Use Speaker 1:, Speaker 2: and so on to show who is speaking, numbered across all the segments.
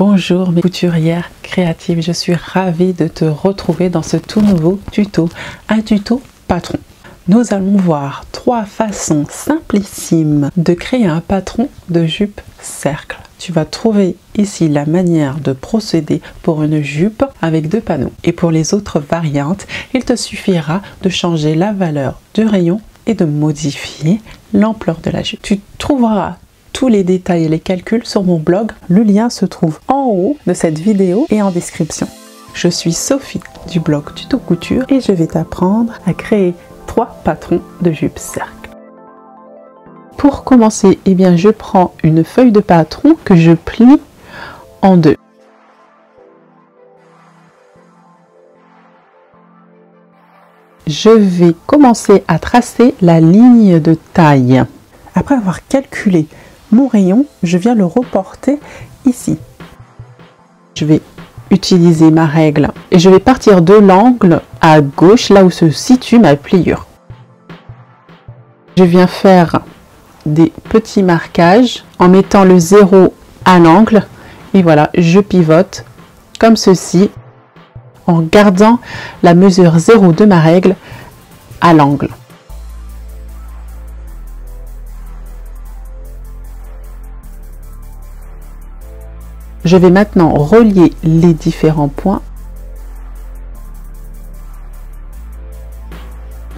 Speaker 1: Bonjour mes couturières créatives, je suis ravie de te retrouver dans ce tout nouveau tuto, un tuto patron. Nous allons voir 3 façons simplissimes de créer un patron de jupe cercle. Tu vas trouver ici la manière de procéder pour une jupe avec 2 panneaux. Et pour les autres variantes, il te suffira de changer la valeur du rayon et de modifier l'ampleur de la jupe. Tu trouveras tous les détails et les calculs sur mon blog. Le lien se trouve en haut de cette vidéo et en description. Je suis Sophie du blog Tuto Couture et je vais t'apprendre à créer 3 patrons de jupe cercle. Pour commencer, eh bien, je prends une feuille de patron que je plie en 2. Je vais commencer à tracer la ligne de taille. Après avoir calculé mon rayon, je viens le reporter ici. Je vais utiliser ma règle et je vais partir de l'angle à gauche, là où se situe ma pliure. Je viens faire des petits marquages en mettant le 0 à l'angle et voilà, je pivote comme ceci en gardant la mesure 0 de ma règle à l'angle. Je vais maintenant relier les différents points.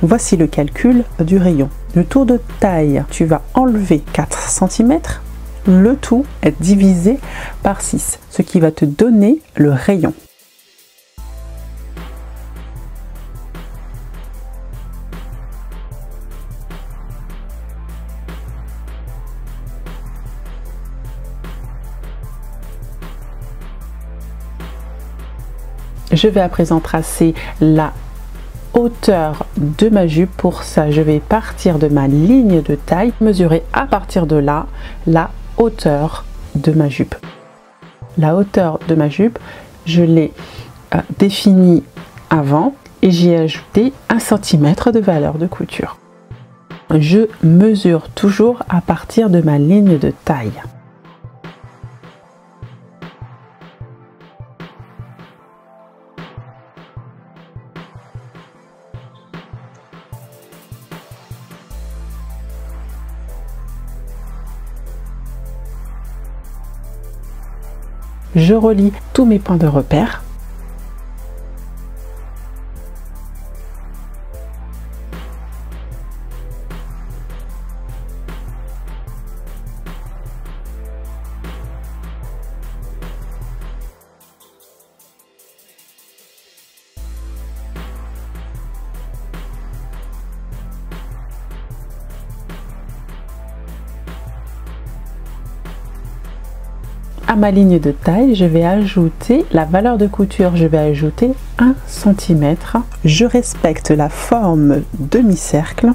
Speaker 1: Voici le calcul du rayon. Le tour de taille, tu vas enlever 4 cm. Le tout est divisé par 6, ce qui va te donner le rayon. Je vais à présent tracer la hauteur de ma jupe. Pour ça, je vais partir de ma ligne de taille, mesurer à partir de là la hauteur de ma jupe. La hauteur de ma jupe, je l'ai définie avant et j'y ai ajouté 1 cm de valeur de couture. Je mesure toujours à partir de ma ligne de taille. Je relie tous mes points de repère. À ma ligne de taille, je vais ajouter la valeur de couture, je vais ajouter 1 cm. Je respecte la forme demi-cercle.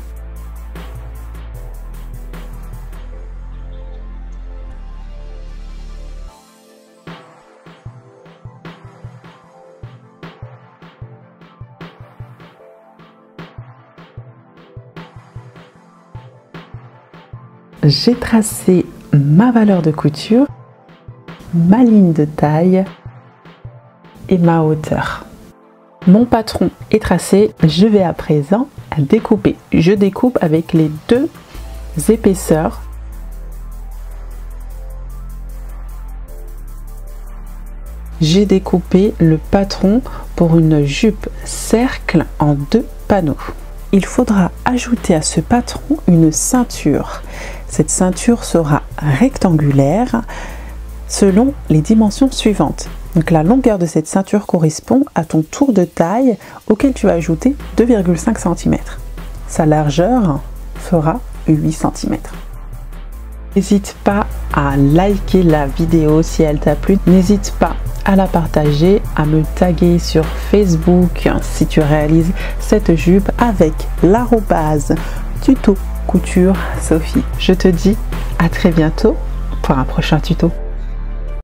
Speaker 1: J'ai tracé ma valeur de couture, ma ligne de taille et ma hauteur. Mon patron est tracé, je vais à présent découper. Je découpe avec les 2 épaisseurs. J'ai découpé le patron pour une jupe cercle en 2 panneaux. Il faudra ajouter à ce patron une ceinture. Cette ceinture sera rectangulaire selon les dimensions suivantes. Donc la longueur de cette ceinture correspond à ton tour de taille auquel tu vas ajouter 2,5 cm. Sa largeur fera 8 cm. N'hésite pas à liker la vidéo si elle t'a plu. N'hésite pas à la partager, à me taguer sur Facebook si tu réalises cette jupe avec l'arrobase tuto couture Sophie. Je te dis à très bientôt pour un prochain tuto.